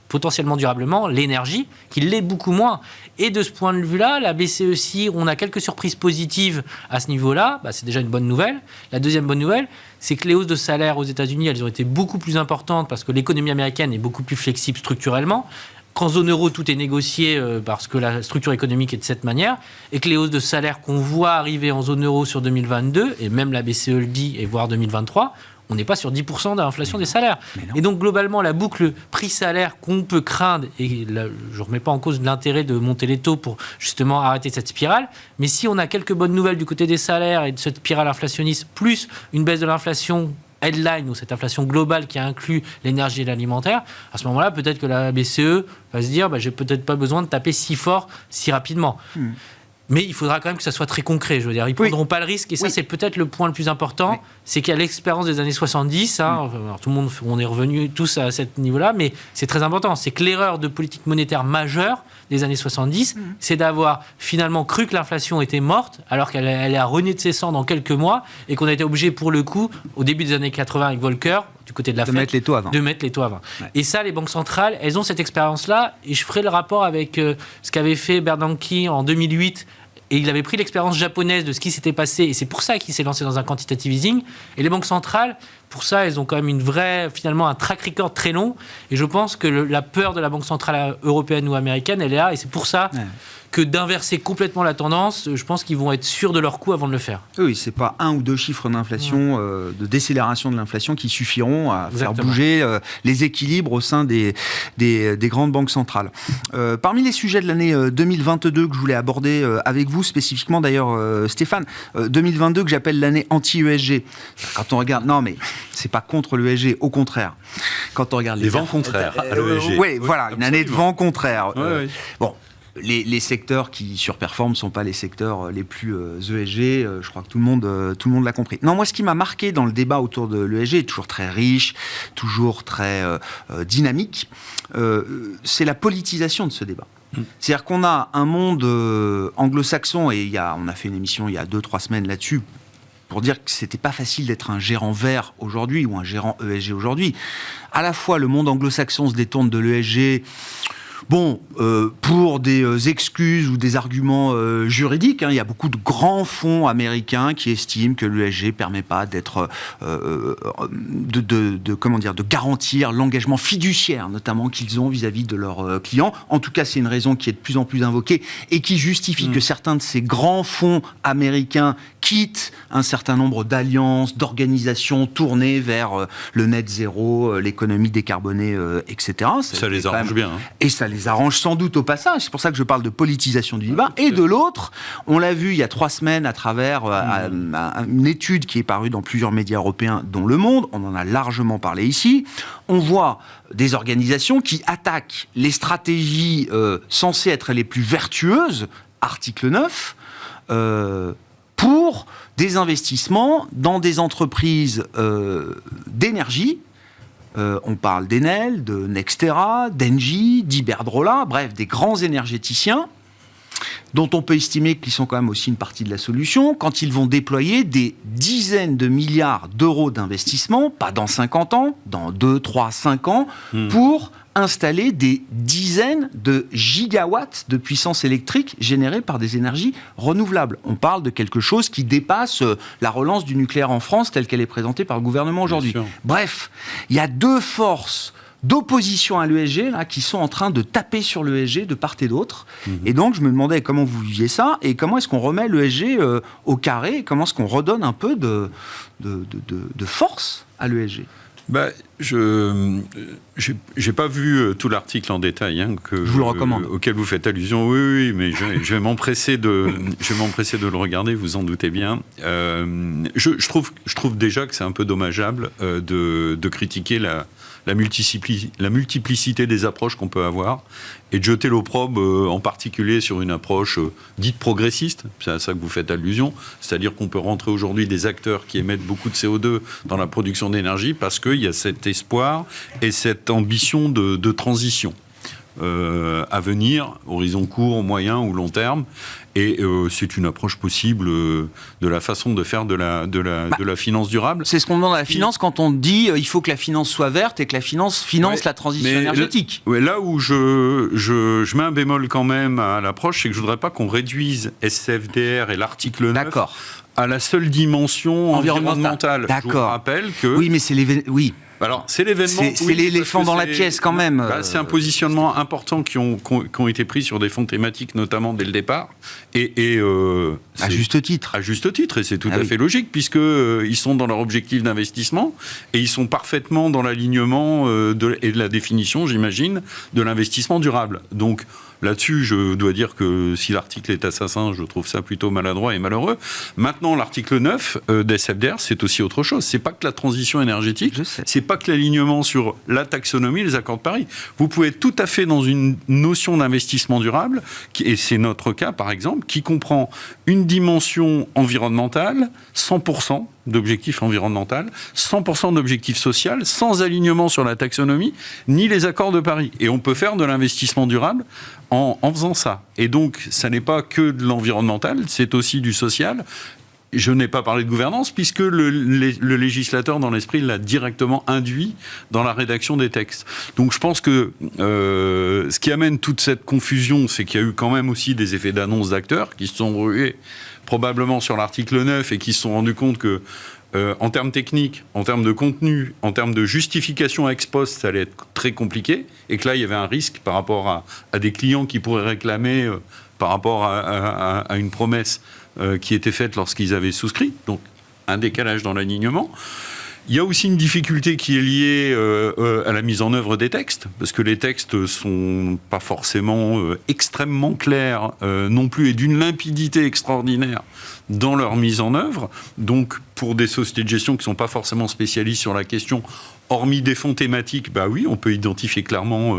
[SPEAKER 3] potentiellement durablement, l'énergie, qui l'est beaucoup moins. Et de ce point de vue-là, la BCE, si on a quelques surprises positives à ce niveau-là, c'est déjà une bonne nouvelle. La deuxième bonne nouvelle, c'est que les hausses de salaire aux États-Unis, elles ont été beaucoup plus importantes parce que l'économie américaine est beaucoup plus flexible structurellement. Qu'en zone euro, tout est négocié parce que la structure économique est de cette manière, et que les hausses de salaire qu'on voit arriver en zone euro sur 2022, et même la BCE le dit, et voire 2023, on n'est pas sur 10% d'inflation des salaires. Et donc, globalement, la boucle prix-salaire qu'on peut craindre, et là, je ne remets pas en cause l'intérêt de monter les taux pour justement arrêter cette spirale, mais si on a quelques bonnes nouvelles du côté des salaires et de cette spirale inflationniste, plus une baisse de l'inflation headline, ou cette inflation globale qui inclut l'énergie et l'alimentaire, à ce moment-là, peut-être que la BCE va se dire j'ai peut-être pas besoin de taper si fort, si rapidement. Mais il faudra quand même que ça soit très concret. Je veux dire, ils ne prendront pas le risque. Et ça, c'est peut-être le point le plus important. C'est qu'à l'expérience des années 70, alors tout le monde, on est revenus tous à ce niveau-là, mais c'est très important. C'est que l'erreur de politique monétaire majeure des années 70, c'est d'avoir finalement cru que l'inflation était morte, alors qu'elle a rené de ses cendres dans quelques mois, et qu'on a été obligé, pour le coup, au début des années 80 avec Volcker, du côté de la Fed,
[SPEAKER 1] mettre les taux à 20.
[SPEAKER 3] De mettre les taux à 20. Ouais. Et ça, les banques centrales, elles ont cette expérience-là, et je ferai le rapport avec ce qu'avait fait Bernanke en 2008. Et il avait pris l'expérience japonaise de ce qui s'était passé, et c'est pour ça qu'il s'est lancé dans un quantitative easing. Et les banques centrales, pour ça, elles ont quand même finalement un track record très long. Et je pense que la peur de la Banque centrale européenne ou américaine, elle est là. Et c'est pour ça que d'inverser complètement la tendance, je pense qu'ils vont être sûrs de leur coup avant de le faire.
[SPEAKER 1] Oui, c'est pas 1 ou 2 chiffres d'inflation, de décélération de l'inflation qui suffiront à faire bouger les équilibres au sein des grandes banques centrales. Parmi les sujets de l'année 2022 que je voulais aborder avec vous, spécifiquement d'ailleurs, Stéphane, 2022 que j'appelle l'année anti-ESG. Quand on regarde, non mais c'est pas contre l'ESG, au contraire. Quand on regarde
[SPEAKER 4] les vents contraires à l'ESG.
[SPEAKER 1] Oui, voilà, une année de vents contraires.
[SPEAKER 4] Oui.
[SPEAKER 1] Bon. Les secteurs qui surperforment ne sont pas les secteurs les plus ESG, je crois que tout le monde l'a compris. Non, moi, ce qui m'a marqué dans le débat autour de l'ESG, toujours très riche, toujours très dynamique, c'est la politisation de ce débat. C'est-à-dire qu'on a un monde anglo-saxon, et on a fait une émission il y a 2-3 semaines là-dessus, pour dire que c'était pas facile d'être un gérant vert aujourd'hui ou un gérant ESG aujourd'hui. À la fois, le monde anglo-saxon se détourne de l'ESG... pour des excuses ou des arguments juridiques, il y a beaucoup de grands fonds américains qui estiment que l'ESG permet pas d'être, de garantir l'engagement fiduciaire, notamment qu'ils ont vis-à-vis de leurs clients. En tout cas, c'est une raison qui est de plus en plus invoquée et qui justifie que certains de ces grands fonds américains quittent un certain nombre d'alliances, d'organisations tournées vers le net zéro, l'économie décarbonée, etc.
[SPEAKER 4] Ça les arrange bien.
[SPEAKER 1] Et ça les arrange sans doute au passage. C'est pour ça que je parle de politisation du débat. Et de l'autre, on l'a vu il y a 3 semaines à travers une étude qui est parue dans plusieurs médias européens, dont Le Monde. On en a largement parlé ici. On voit des organisations qui attaquent les stratégies censées être les plus vertueuses, article 9, pour des investissements dans des entreprises d'énergie. On parle d'Enel, de Nextera, d'Engie, d'Iberdrola, bref, des grands énergéticiens dont on peut estimer qu'ils sont quand même aussi une partie de la solution, quand ils vont déployer des dizaines de milliards d'euros d'investissement, pas dans 50 ans, dans 2, 3, 5 ans, pour installer des dizaines de gigawatts de puissance électrique générée par des énergies renouvelables. On parle de quelque chose qui dépasse la relance du nucléaire en France telle qu'elle est présentée par le gouvernement aujourd'hui. Bref, il y a 2 forces d'opposition à l'ESG là, qui sont en train de taper sur l'ESG de part et d'autre. Et donc, je me demandais comment vous viviez ça et comment est-ce qu'on remet l'ESG au carré et comment est-ce qu'on redonne un peu de force à l'ESG.
[SPEAKER 4] Je n'ai pas vu tout l'article en détail
[SPEAKER 1] je vous le recommande.
[SPEAKER 4] Auquel vous faites allusion. Oui, mais je vais m'empresser de le regarder, vous en doutez bien. Je trouve déjà que c'est un peu dommageable de critiquer la multiplicité des approches qu'on peut avoir et de jeter l'opprobre en particulier sur une approche dite progressiste, c'est à ça que vous faites allusion, c'est-à-dire qu'on peut rentrer aujourd'hui des acteurs qui émettent beaucoup de CO2 dans la production d'énergie parce qu'il y a cet espoir et cette ambition de transition à venir, horizon court, moyen ou long terme. Et c'est une approche possible de la façon de faire de la finance durable.
[SPEAKER 1] C'est ce qu'on demande à la finance quand on dit il faut que la finance soit verte et que la finance finance la transition énergétique.
[SPEAKER 4] Là où je mets un bémol quand même à l'approche, c'est que je ne voudrais pas qu'on réduise SFDR et l'article 9 à la seule dimension environnementale.
[SPEAKER 1] D'accord.
[SPEAKER 4] Je vous rappelle que...
[SPEAKER 1] Oui, mais c'est oui.
[SPEAKER 4] Alors, c'est l'événement...
[SPEAKER 1] C'est l'éléphant dans la pièce, quand même.
[SPEAKER 4] C'est un positionnement important qui ont été pris sur des fonds thématiques, notamment dès le départ.
[SPEAKER 1] À juste titre.
[SPEAKER 4] À juste titre, et c'est tout à fait logique, puisqu'ils sont dans leur objectif d'investissement, et ils sont parfaitement dans l'alignement et de la définition, j'imagine, de l'investissement durable. Donc, là-dessus, je dois dire que si l'article est assassin, je trouve ça plutôt maladroit et malheureux. Maintenant, l'article 9 d'SFDR, c'est aussi autre chose. C'est pas que la transition énergétique, c'est pas que l'alignement sur la taxonomie, les accords de Paris. Vous pouvez être tout à fait dans une notion d'investissement durable, et c'est notre cas par exemple, qui comprend une dimension environnementale, 100% d'objectifs environnementaux, 100% d'objectifs sociaux, sans alignement sur la taxonomie, ni les accords de Paris. Et on peut faire de l'investissement durable en faisant ça. Et donc, ça n'est pas que de l'environnemental, c'est aussi du social. Je n'ai pas parlé de gouvernance, puisque le législateur, dans l'esprit, l'a directement induit dans la rédaction des textes. Donc je pense que ce qui amène toute cette confusion, c'est qu'il y a eu quand même aussi des effets d'annonce d'acteurs qui se sont rués probablement sur l'article 9 et qui se sont rendus compte que, en termes techniques, en termes de contenu, en termes de justification ex post, ça allait être très compliqué, et que là, il y avait un risque par rapport à des clients qui pourraient réclamer par rapport à une promesse qui était faite lorsqu'ils avaient souscrit, donc un décalage dans l'alignement. Il y a aussi une difficulté qui est liée à la mise en œuvre des textes, parce que les textes sont pas forcément extrêmement clairs non plus, et d'une limpidité extraordinaire dans leur mise en œuvre. Donc, pour des sociétés de gestion qui ne sont pas forcément spécialistes sur la question, hormis des fonds thématiques, bah oui, on peut identifier clairement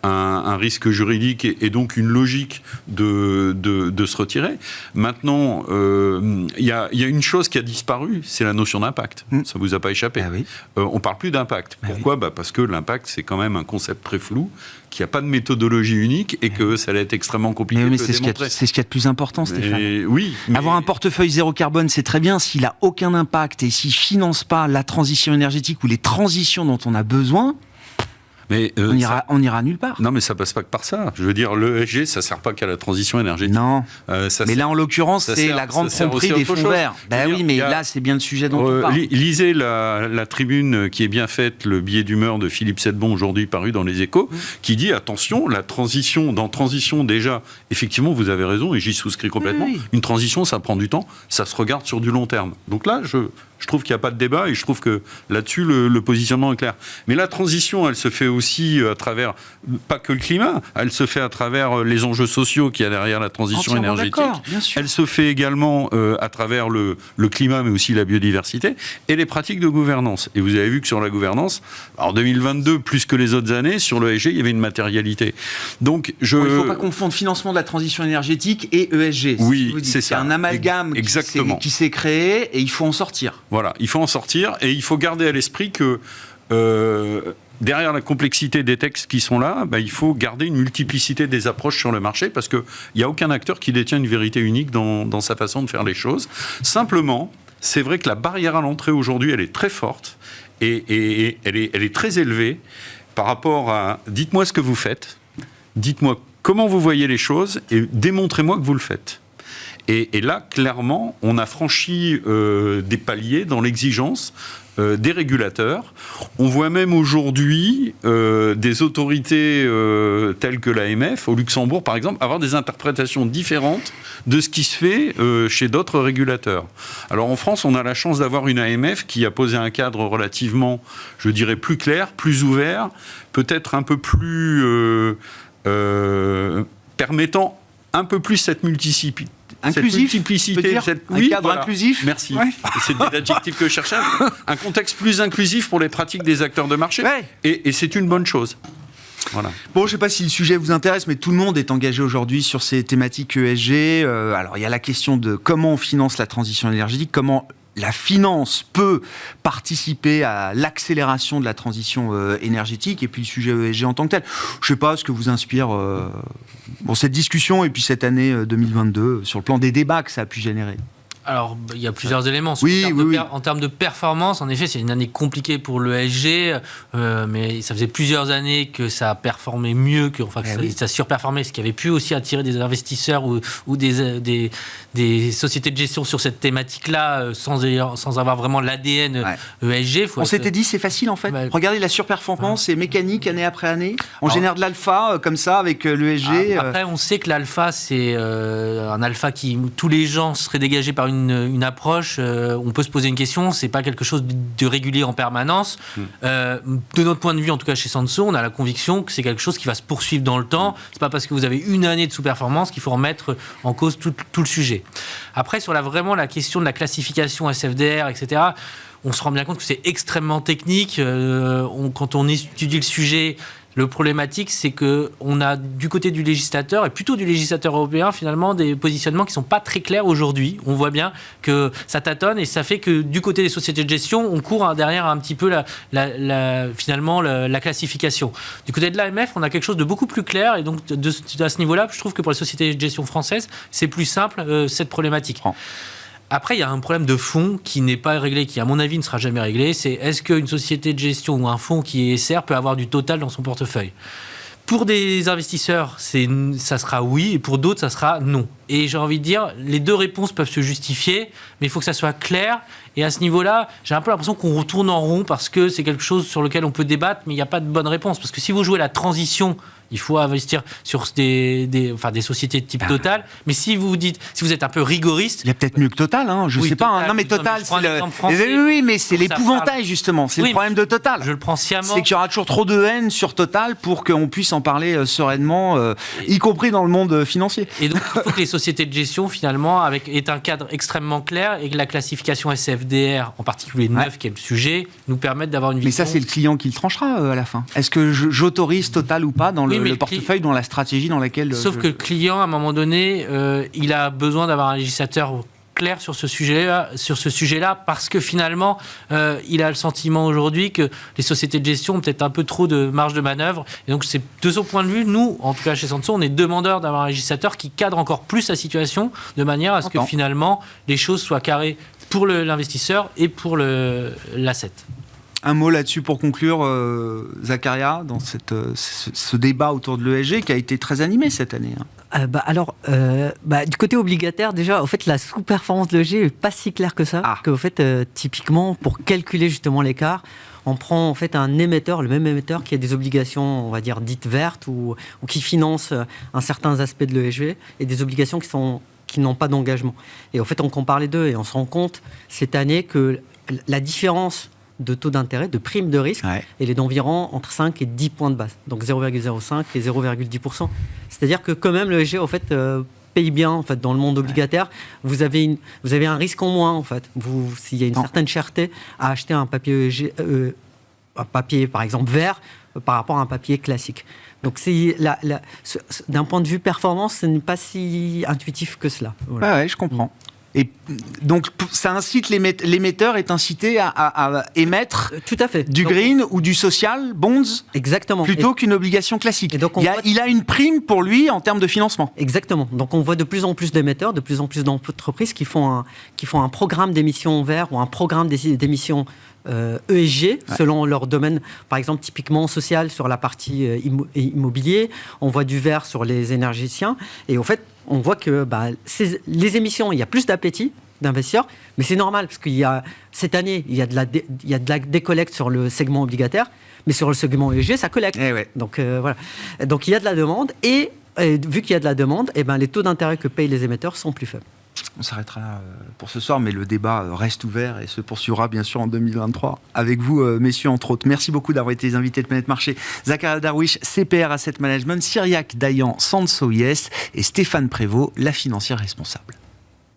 [SPEAKER 4] un risque juridique et donc une logique de se retirer. Maintenant, il y a une chose qui a disparu, c'est la notion d'impact. Ça ne vous a pas échappé.
[SPEAKER 1] Ah oui.
[SPEAKER 4] On ne parle plus d'impact. Pourquoi ? Parce que l'impact, c'est quand même un concept très flou, qu'il n'y a pas de méthodologie unique et que ça allait être extrêmement compliqué de
[SPEAKER 1] c'est
[SPEAKER 4] démontrer.
[SPEAKER 1] C'est ce qu'il y a de plus important, Stéphane.
[SPEAKER 4] Oui.
[SPEAKER 1] Avoir un portefeuille zéro carbone, c'est très bien. S'il n'a aucun impact et s'il ne finance pas la transition énergétique ou les transitions dont on a besoin,
[SPEAKER 4] mais
[SPEAKER 1] on ira nulle part.
[SPEAKER 4] Non, mais ça passe pas que par ça. Je veux dire, l'ESG, ça sert pas qu'à la transition énergétique.
[SPEAKER 1] Non. Mais là, en l'occurrence, c'est la grande tromperie des fonds verts. Ben oui, mais là, c'est bien le sujet dont on parle.
[SPEAKER 4] Lisez la tribune qui est bien faite, le billet d'humeur de Philippe Sedbon, aujourd'hui paru dans Les Échos, qui dit, attention, la transition, dans transition déjà, effectivement, vous avez raison, et j'y souscris complètement, une transition, ça prend du temps, ça se regarde sur du long terme. Donc là, je trouve qu'il n'y a pas de débat, et je trouve que là-dessus, le positionnement est clair. Mais la transition, elle se fait aussi à travers, pas que le climat, elle se fait à travers les enjeux sociaux qu'il y a derrière la transition énergétique. Elle se fait également à travers le climat, mais aussi la biodiversité, et les pratiques de gouvernance. Et vous avez vu que sur la gouvernance, en 2022, plus que les autres années, sur l'ESG, il y avait une matérialité. Donc, il ne
[SPEAKER 1] faut pas confondre financement de la transition énergétique et ESG.
[SPEAKER 4] Oui, c'est ça.
[SPEAKER 1] C'est un amalgame qui s'est créé, et il faut en sortir.
[SPEAKER 4] Voilà, il faut en sortir, et il faut garder à l'esprit que derrière la complexité des textes qui sont là, il faut garder une multiplicité des approches sur le marché, parce qu'il n'y a aucun acteur qui détient une vérité unique dans sa façon de faire les choses. Simplement, c'est vrai que la barrière à l'entrée aujourd'hui, elle est très forte, et elle est très élevée par rapport à « dites-moi ce que vous faites, dites-moi comment vous voyez les choses, et démontrez-moi que vous le faites ». Et là, clairement, on a franchi des paliers dans l'exigence des régulateurs. On voit même aujourd'hui des autorités telles que l'AMF, au Luxembourg par exemple, avoir des interprétations différentes de ce qui se fait chez d'autres régulateurs. Alors en France, on a la chance d'avoir une AMF qui a posé un cadre relativement, je dirais, plus clair, plus ouvert, peut-être un peu plus permettant un peu plus cette multiplicité.
[SPEAKER 1] Inclusif, un cadre inclusif.
[SPEAKER 4] Merci. Ouais. C'est l'adjectif que je cherchais. Un contexte plus inclusif pour les pratiques des acteurs de marché.
[SPEAKER 1] Ouais.
[SPEAKER 4] Et c'est une bonne chose. Voilà.
[SPEAKER 1] Bon, je ne sais pas si le sujet vous intéresse, mais tout le monde est engagé aujourd'hui sur ces thématiques ESG. Alors, il y a la question de comment on finance la transition énergétique, comment la finance peut participer à l'accélération de la transition énergétique, et puis le sujet ESG en tant que tel. Je ne sais pas ce que vous inspire cette discussion et puis cette année 2022 sur le plan des débats que ça a pu générer.
[SPEAKER 3] Alors, il y a plusieurs éléments. En termes de performance, en effet, c'est une année compliquée pour l'ESG, mais ça faisait plusieurs années que ça a performé mieux, ça surperformait, ce qui avait pu aussi attirer des investisseurs ou des sociétés de gestion sur cette thématique-là, sans avoir vraiment l'ADN ESG.
[SPEAKER 1] On s'était dit, c'est facile en fait. Regardez, la surperformance, c'est mécanique année après année. On génère de l'alpha comme ça avec l'ESG.
[SPEAKER 3] Après, on sait que l'alpha, c'est un alpha tous les gens seraient dégagés par une approche, on peut se poser une question, c'est pas quelque chose de régulier en permanence. De notre point de vue, en tout cas chez Sansot, on a la conviction que c'est quelque chose qui va se poursuivre dans le temps. C'est pas parce que vous avez une année de sous-performance qu'il faut remettre en cause tout le sujet. Après, sur vraiment la question de la classification SFDR, etc., on se rend bien compte que c'est extrêmement technique. Quand on étudie le sujet, le problématique, c'est qu'on a du côté du législateur, et plutôt du législateur européen, finalement, des positionnements qui ne sont pas très clairs aujourd'hui. On voit bien que ça tâtonne, et ça fait que du côté des sociétés de gestion, on court derrière un petit peu finalement la classification. Du côté de l'AMF, on a quelque chose de beaucoup plus clair, et donc à ce niveau-là, je trouve que pour les sociétés de gestion françaises, c'est plus simple, cette problématique. Après, il y a un problème de fond qui n'est pas réglé, qui, à mon avis, ne sera jamais réglé. C'est est-ce qu'une société de gestion ou un fonds qui est SR peut avoir du total dans son portefeuille ? Pour des investisseurs, ça sera oui, et pour d'autres, ça sera non. Et j'ai envie de dire, les deux réponses peuvent se justifier, mais il faut que ça soit clair. Et à ce niveau-là, j'ai un peu l'impression qu'on retourne en rond parce que c'est quelque chose sur lequel on peut débattre, mais il n'y a pas de bonne réponse. Parce que si vous jouez la transition, il faut investir sur des sociétés de type Total. Mais si vous êtes un peu rigoriste...
[SPEAKER 1] Il y a peut-être mieux que Total, je ne sais pas. Non, mais Total, oui, mais c'est l'épouvantail, justement. C'est le problème de Total.
[SPEAKER 3] Je le prends sciemment.
[SPEAKER 1] C'est qu'il y aura toujours trop de haine sur Total pour qu'on puisse en parler sereinement, y compris dans le monde financier.
[SPEAKER 3] Et donc, il faut que les sociétés de gestion, finalement, aient un cadre extrêmement clair et que la classification SFDR, en particulier 9, qui est le sujet, nous permette d'avoir une vision...
[SPEAKER 1] Mais ça, c'est le client qui le tranchera à la fin. Est-ce que j'autorise Total ou pas dans le portefeuille, dans la stratégie dans laquelle...
[SPEAKER 3] Sauf que le client, à un moment donné, il a besoin d'avoir un législateur clair sur ce sujet-là, parce que finalement, il a le sentiment aujourd'hui que les sociétés de gestion ont peut-être un peu trop de marge de manœuvre. Et donc, c'est de son point de vue, nous, en tout cas chez Sansot, on est demandeurs d'avoir un législateur qui cadre encore plus la situation, de manière à ce que finalement, les choses soient carrées pour l'investisseur et pour l'asset.
[SPEAKER 1] Un mot là-dessus pour conclure, Zacharia, dans ce débat autour de l'ESG qui a été très animé cette année.
[SPEAKER 2] Du côté obligataire, déjà, en fait, la sous-performance de l'ESG n'est pas si claire que ça. Que, en fait, typiquement, pour calculer justement l'écart, on prend en fait un émetteur, le même émetteur qui a des obligations, on va dire, dites vertes ou qui finance un certain aspect de l'ESG et des obligations qui n'ont pas d'engagement. Et en fait, on compare les deux et on se rend compte cette année que la différence de taux d'intérêt, de prime de risque, elle est d'environ entre 5 et 10 points de base. Donc 0,05 et 0,10%. C'est-à-dire que quand même, l'ESG, en fait, paye bien en fait, dans le monde obligataire. Vous avez un risque en moins, en fait. S'il y a une certaine cherté à acheter un papier ESG, un papier, par exemple, vert, par rapport à un papier classique. Donc, d'un point de vue performance, ce n'est pas si intuitif que cela.
[SPEAKER 1] Voilà. Ouais, je comprends. Et donc, ça incite l'émetteur est incité à émettre
[SPEAKER 2] tout à fait.
[SPEAKER 1] Du green ou du social bonds,
[SPEAKER 2] exactement,
[SPEAKER 1] plutôt qu'une obligation classique.
[SPEAKER 2] Et donc
[SPEAKER 1] il a une prime pour lui en termes de financement.
[SPEAKER 2] Exactement. Donc on voit de plus en plus d'émetteurs, de plus en plus d'entreprises qui font un programme d'émissions vert ou un programme d'émissions ESG, selon leur domaine, par exemple typiquement social sur la partie immobilier, on voit du vert sur les énergéticiens, et en fait on voit que les émissions, il y a plus d'appétit d'investisseurs, mais c'est normal parce cette année il y a de la décollecte sur le segment obligataire, mais sur le segment ESG ça collecte. Donc voilà. Donc il y a de la demande et vu qu'il y a de la demande, les taux d'intérêt que payent les émetteurs sont plus faibles.
[SPEAKER 1] On s'arrêtera là pour ce soir, mais le débat reste ouvert et se poursuivra bien sûr en 2023 avec vous, messieurs, entre autres. Merci beaucoup d'avoir été les invités de Planète Marché. Zacharia Darwish, CPR Asset Management, Cyriaque Dayan, Sansot Yes et Stéphane Prévost, la financière responsable.